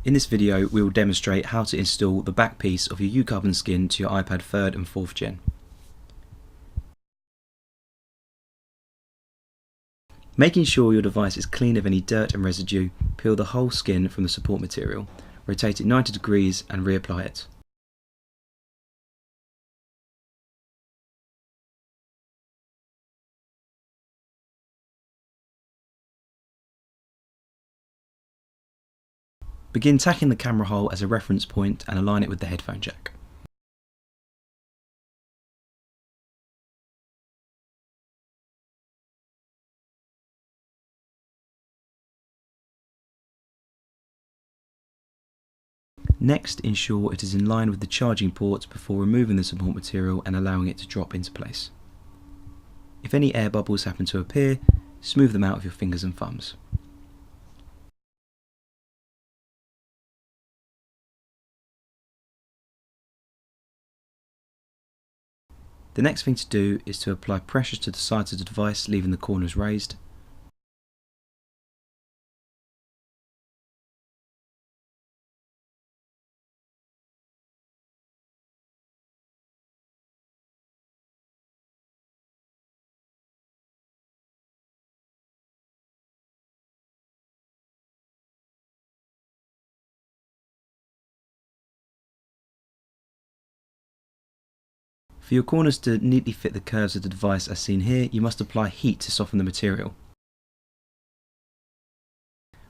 In this video we will demonstrate how to install the back piece of your UKarbon skin to your iPad 3rd and 4th gen. Making sure your device is clean of any dirt and residue, peel the whole skin from the support material, rotate it 90 degrees and reapply it. Begin tacking the camera hole as a reference point and align it with the headphone jack. Next, ensure it is in line with the charging port before removing the support material and allowing it to drop into place. If any air bubbles happen to appear, smooth them out with your fingers and thumbs. The next thing to do is to apply pressure to the sides of the device, leaving the corners raised. For your corners to neatly fit the curves of the device as seen here, you must apply heat to soften the material.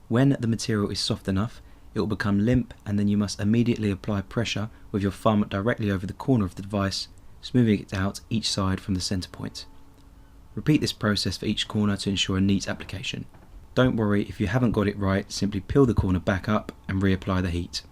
When the material is soft enough, it will become limp, and then you must immediately apply pressure with your thumb directly over the corner of the device, smoothing it out each side from the centre point. Repeat this process for each corner to ensure a neat application. Don't worry if you haven't got it right, simply peel the corner back up and reapply the heat.